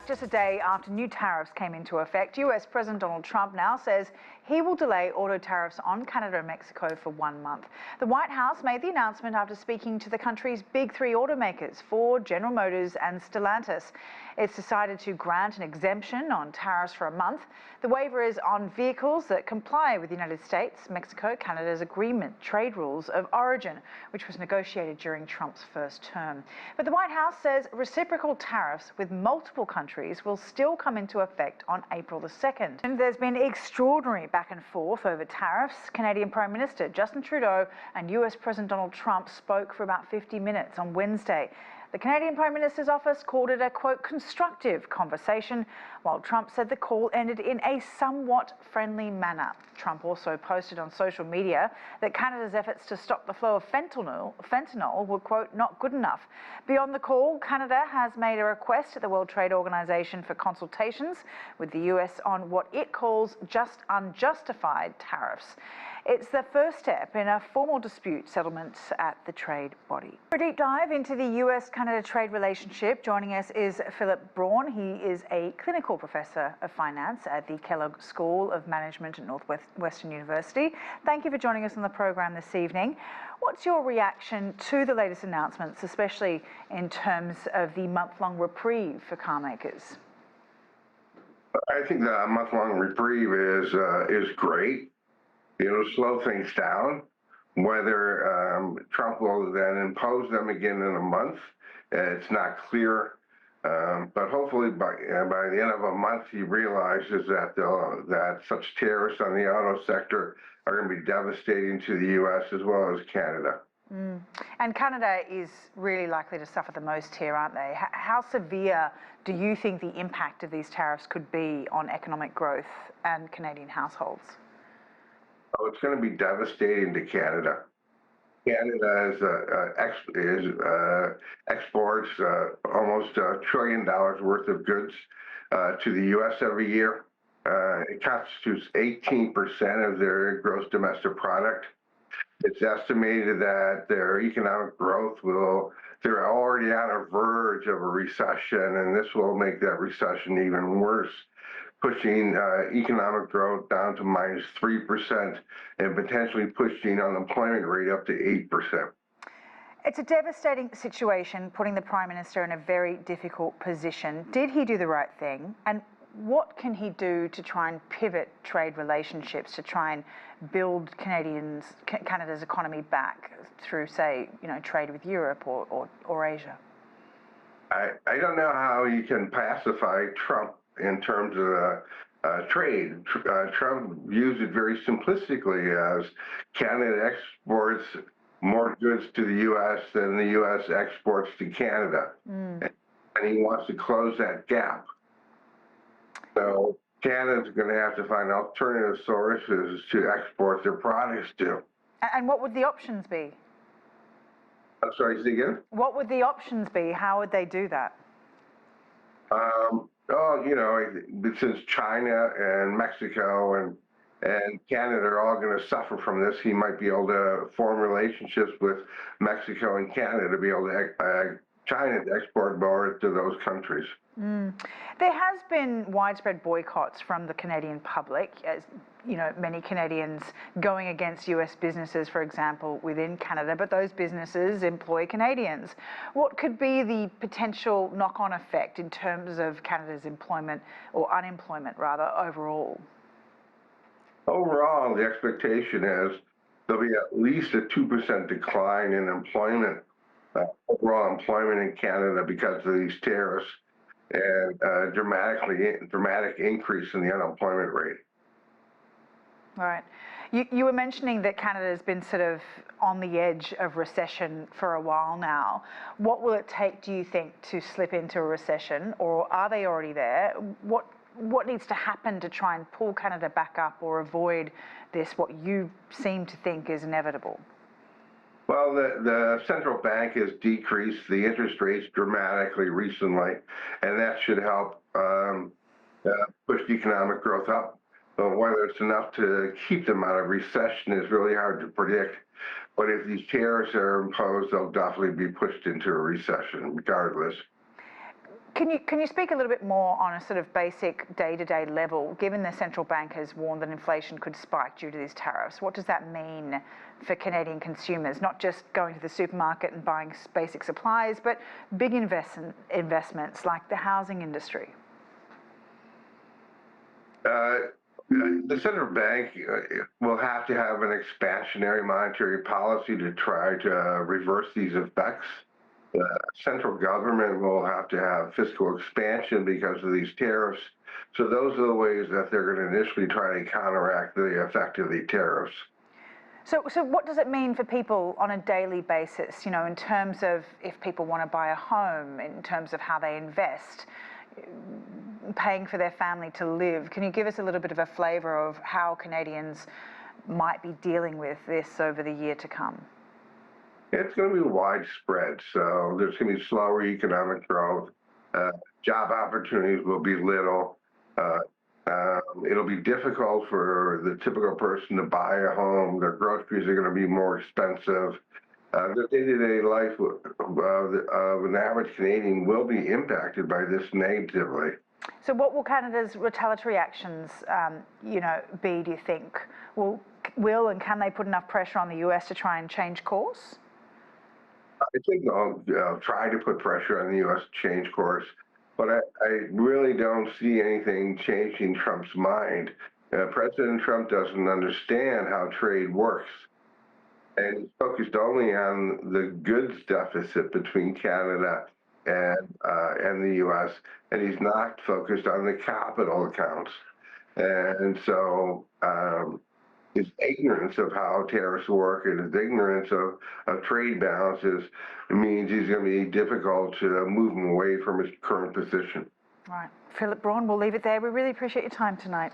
just a day after new tariffs came into effect, US President Donald Trump now says he will delay auto tariffs on Canada and Mexico for 1 month. The White House made the announcement after speaking to the country's big three automakers, Ford, General Motors and Stellantis. It's decided to grant an exemption on tariffs for a month. The waiver is on vehicles that comply with the United States, Mexico, Canada's agreement, trade rules of origin, which was negotiated during Trump's first term. But the White House says reciprocal tariffs with multiple countries will still come into effect on April the 2nd. And there's been extraordinary back and forth over tariffs. Canadian Prime Minister Justin Trudeau and US President Donald Trump spoke for about 50 minutes on Wednesday. The Canadian Prime Minister's office called it a, quote, constructive conversation, while Trump said the call ended in a somewhat friendly manner. Trump also posted on social media that Canada's efforts to stop the flow of fentanyl were, quote, not good enough. Beyond the call, Canada has made a request at the World Trade Organization for consultations with the US on what it calls just unjustified tariffs. It's the first step in a formal dispute settlement at the trade body. For a deep dive into the US-Canada trade relationship, joining us is Phillip Braun. He is a clinical professor of finance at the Kellogg School of Management at Northwestern University. Thank you for joining us on the program this evening. What's your reaction to the latest announcements, especially in terms of the month-long reprieve for car makers? I think the month-long reprieve is great. It'll slow things down. Whether Trump will then impose them again in a month, it's not clear. But hopefully by the end of a month, he realizes that such tariffs on the auto sector are going to be devastating to the U.S. as well as Canada. And Canada is really likely to suffer the most here, aren't they? How severe do you think the impact of these tariffs could be on economic growth and Canadian households? Oh, it's going to be devastating to Canada. Canada exports almost $1 trillion worth of goods to the U.S. every year. It constitutes 18% of their gross domestic product. It's estimated that their economic growth they're already on a verge of a recession, and this will make that recession even worse, pushing economic growth down to -3% and potentially pushing unemployment rate up to 8%. It's a devastating situation, putting the Prime Minister in a very difficult position. Did he do the right thing? And what can he do to try and pivot trade relationships, to try and build Canada's economy back through, say, trade with Europe or Asia? I don't know how you can pacify Trump in terms of trade. Trump views it very simplistically as Canada exports more goods to the U.S. than the U.S. exports to Canada. And he wants to close that gap. So Canada's going to have to find alternative sources to export their products to. And what would the options be? I'm sorry, say again? What would the options be? How would they do that? Since China and Mexico and Canada are all going to suffer from this, he might be able to form relationships with Mexico and Canada to be able to China to export more to those countries. There has been widespread boycotts from the Canadian public, as many Canadians going against US businesses, for example, within Canada, but those businesses employ Canadians. What could be the potential knock-on effect in terms of Canada's employment, or unemployment rather, overall? Overall, the expectation is there'll be at least a 2% decline in employment, overall employment in Canada because of these tariffs, and a dramatic increase in the unemployment rate. All right. You were mentioning that Canada has been sort of on the edge of recession for a while now. What will it take, do you think, to slip into a recession, or are they already there? What needs to happen to try and pull Canada back up or avoid this, what you seem to think is inevitable? Well, the central bank has decreased the interest rates dramatically recently, and that should help push economic growth up. But whether it's enough to keep them out of recession is really hard to predict. But if these tariffs are imposed, they'll definitely be pushed into a recession regardless. Can you speak a little bit more on a sort of basic day-to-day level, given the central bank has warned that inflation could spike due to these tariffs? What does that mean for Canadian consumers, not just going to the supermarket and buying basic supplies, but big investments like the housing industry? The central bank will have to have an expansionary monetary policy to try to reverse these effects. The central government will have to have fiscal expansion because of these tariffs. So those are the ways that they're going to initially try to counteract the effect of the tariffs. So what does it mean for people on a daily basis, you know, in terms of if people want to buy a home, in terms of how they invest, paying for their family to live? Can you give us a little bit of a flavour of how Canadians might be dealing with this over the year to come? It's going to be widespread, so there's going to be slower economic growth. Job opportunities will be little. It'll be difficult for the typical person to buy a home. Their groceries are going to be more expensive. The day-to-day life of an average Canadian will be impacted by this negatively. So what will Canada's retaliatory actions, be, do you think? Will and can they put enough pressure on the US to try and change course? I think they'll try to put pressure on the U.S. to change course, but I really don't see anything changing Trump's mind. President Trump doesn't understand how trade works, and he's focused only on the goods deficit between Canada and the U.S., and he's not focused on the capital accounts. And so his ignorance of how tariffs work and his ignorance of trade balances means he's going to be difficult to move him away from his current position. Right. Phillip Braun, we'll leave it there. We really appreciate your time tonight.